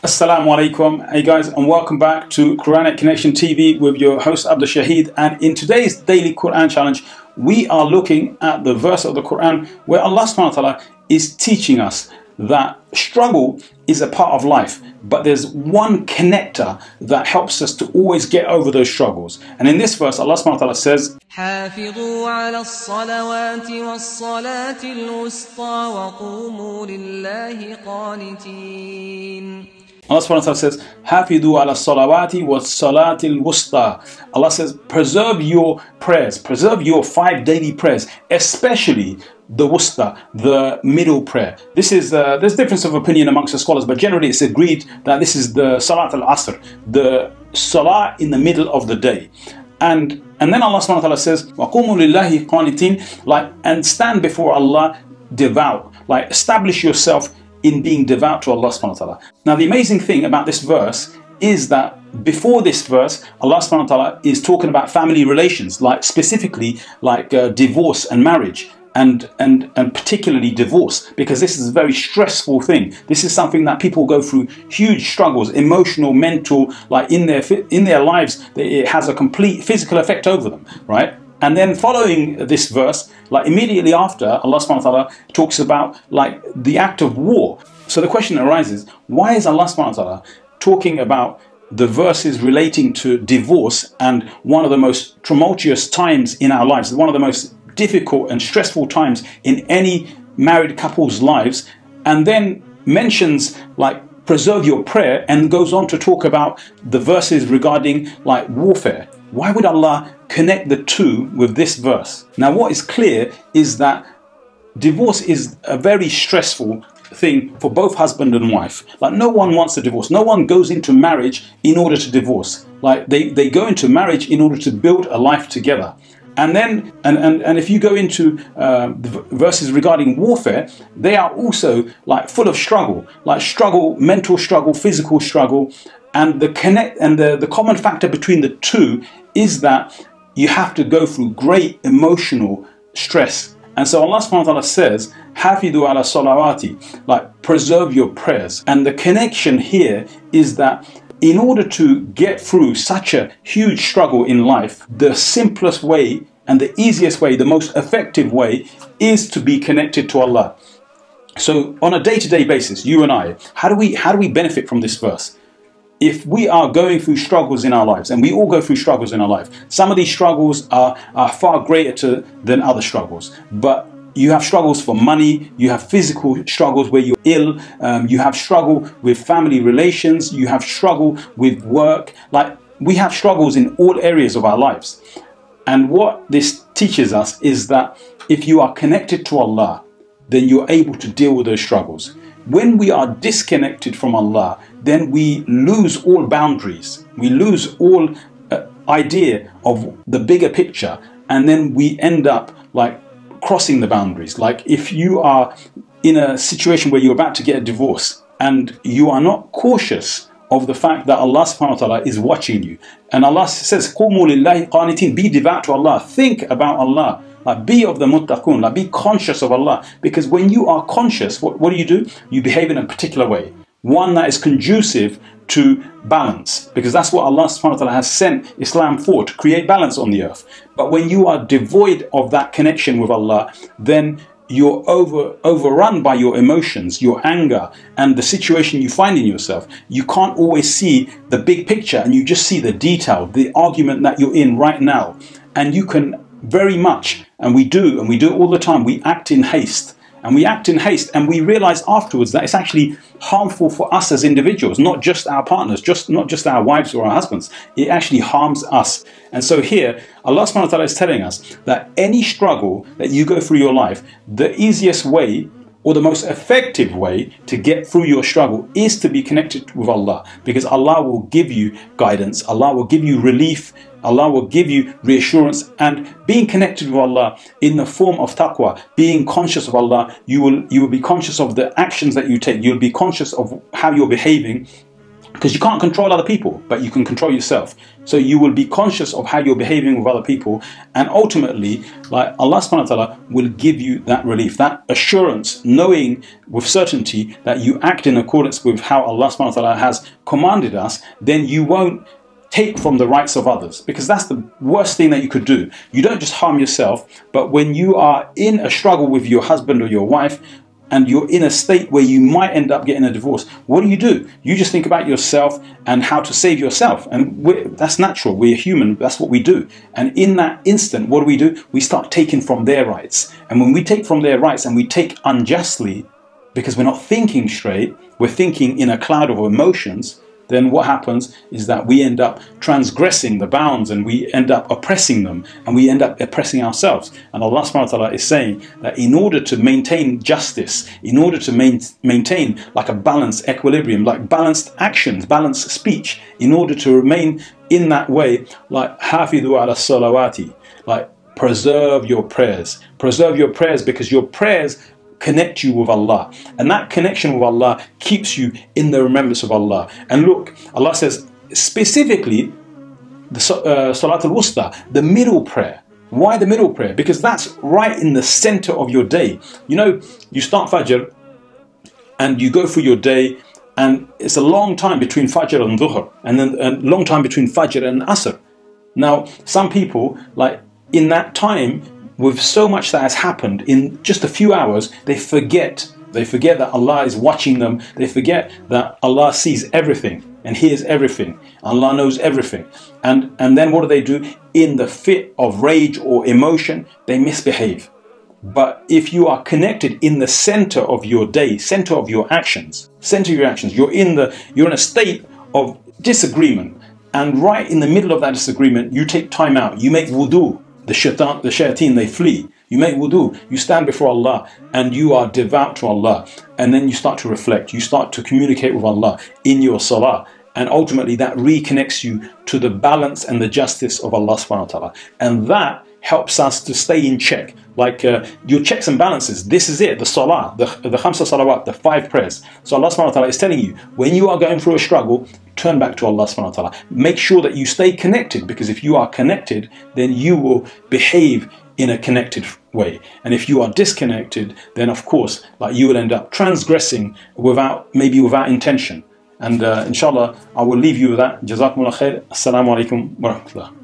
Assalamu alaikum, hey guys, and welcome back to Quranic Connection TV with your host Abdul Shahid. And in today's daily Quran challenge, we are looking at the verse of the Quran where Allah subhanahu wa ta'ala is teaching us that struggle is a part of life, but there's one connector that helps us to always get over those struggles. And in this verse, Allah subhanahu wa ta'ala says, حافظوا على الصلوات والصلاة الوسطى وقوموا لله قانتين. Allah subhanahu wa ta'ala says, Hafidhu ala salawati wa salatil wusta. Allah says, preserve your prayers, preserve your 5 daily prayers, especially the wusta, the middle prayer. This is, there's difference of opinion amongst the scholars, but generally it's agreed that this is the salat al-asr, the salah in the middle of the day. And then Allah subhanahu wa ta'ala says, وَقُومُوا لِلَّهِ قَانِتِينَ, like, and stand before Allah devout, like establish yourself in being devout to Allah subhanahu wa ta'ala. Now the amazing thing about this verse is that before this verse, Allah subhanahu wa ta'ala is talking about family relations, like specifically like divorce and marriage. And particularly divorce, because this is a very stressful thing. This is something that people go through huge struggles, emotional, mental, like in their lives, it has a complete physical effect over them, right? And then following this verse, like immediately after, Allah subhanahu wa ta'ala talks about like the act of war. So the question arises, why is Allah subhanahu wa ta'ala talking about the verses relating to divorce and one of the most tumultuous times in our lives, one of the most difficult and stressful times in any married couple's lives, and then mentions like preserve your prayer and goes on to talk about the verses regarding like warfare? Why would Allah connect the two with this verse? Now what is clear is that divorce is a very stressful thing for both husband and wife. Like no one wants a divorce. No one goes into marriage in order to divorce. Like they go into marriage in order to build a life together. And then, and if you go into the verses regarding warfare, they are also like full of struggle, like struggle, mental struggle, physical struggle. And the common factor between the two is that you have to go through great emotional stress. And so Allah subhanahu wa ta'ala says, Hafidhu ala salawati, like preserve your prayers. And the connection here is that in order to get through such a huge struggle in life, the simplest way and the easiest way, the most effective way, is to be connected to Allah. So on a day-to-day basis, you and I, how do we benefit from this verse? If we are going through struggles in our lives, and we all go through struggles in our life, some of these struggles are far greater than other struggles, but you have struggles for money, you have physical struggles where you're ill, you have struggle with family relations, you have struggle with work. Like we have struggles in all areas of our lives. And what this teaches us is that if you are connected to Allah, then you're able to deal with those struggles. When we are disconnected from Allah, then we lose all boundaries. We lose all idea of the bigger picture, and then we end up like crossing the boundaries. Like if you are in a situation where you're about to get a divorce and you are not cautious of the fact that Allah subhanahu wa ta'ala is watching you, and Allah says, Qumu lillahi qanitin, be devout to Allah, think about Allah, like be of the muttaqun, like be conscious of Allah. Because when you are conscious, what do? You behave in a particular way, one that is conducive to balance, because that's what Allah subhanahu wa ta'ala has sent Islam for, to create balance on the earth. But when you are devoid of that connection with Allah, then you're overrun by your emotions, your anger, and the situation you find in yourself. You can't always see the big picture, and you just see the detail, the argument that you're in right now. And you can very much, and we do it all the time, we act in haste. And we realize afterwards that it's actually harmful for us as individuals, not just our partners, not just our wives or our husbands. It actually harms us. And so here, Allah subhanahu wa ta'ala is telling us that any struggle that you go through your life, the easiest way or the most effective way to get through your struggle is to be connected with Allah, because Allah will give you guidance, Allah will give you relief, Allah will give you reassurance. And being connected with Allah in the form of taqwa, being conscious of Allah, you will be conscious of the actions that you take, you'll be conscious of how you're behaving, because you can't control other people, but you can control yourself. So you will be conscious of how you're behaving with other people, and ultimately, like, Allah subhanahu wa ta'ala will give you that relief, that assurance, knowing with certainty that you act in accordance with how Allah subhanahu wa ta'ala has commanded us. Then you won't take from the rights of others, because that's the worst thing that you could do. You don't just harm yourself, but when you are in a struggle with your husband or your wife, and you're in a state where you might end up getting a divorce, what do? You just think about yourself and how to save yourself. And that's natural. We're human. That's what we do. And in that instant, what do? We start taking from their rights. And when we take from their rights and we take unjustly, because we're not thinking straight, we're thinking in a cloud of emotions, then what happens is that we end up transgressing the bounds, and we end up oppressing them, and we end up oppressing ourselves. And Allah subhanahu wa ta'ala is saying that in order to maintain justice, in order to maintain like a balanced equilibrium, like balanced actions, balanced speech, in order to remain in that way, like hafidu ala salawati, like preserve your prayers, because your prayers connect you with Allah, and that connection with Allah keeps you in the remembrance of Allah. And look, Allah says specifically the Salat al-Wusta, the middle prayer. Why the middle prayer? Because that's right in the center of your day. You know, you start Fajr and you go through your day, and it's a long time between Fajr and Dhuhr, and then a long time between Fajr and Asr. Now, some people, like, in that time, with so much that has happened in just a few hours, they forget that Allah is watching them. They forget that Allah sees everything and hears everything. Allah knows everything. And then what do? In the fit of rage or emotion, they misbehave. But if you are connected in the center of your day, center of your actions, you're in a state of disagreement, and right in the middle of that disagreement, you take time out, you make wudu. The shayateen, they flee. You make wudu, you stand before Allah, and you are devout to Allah. And then you start to reflect, you start to communicate with Allah in your salah. And ultimately that reconnects you to the balance and the justice of Allah subhanahu wa ta'ala. And that helps us to stay in check. Like your checks and balances, this is it, the salah, the khamsa salawat, the 5 prayers. So Allah subhanahu wa ta'ala is telling you, when you are going through a struggle, turn back to Allah subhanahu wa ta'ala. Make sure that you stay connected, because if you are connected, then you will behave in a connected way. And if you are disconnected, then of course, like, you will end up transgressing without intention. And inshallah, I will leave you with that. Jazakumullah khair. Assalamu alaikum wa rahmatullah.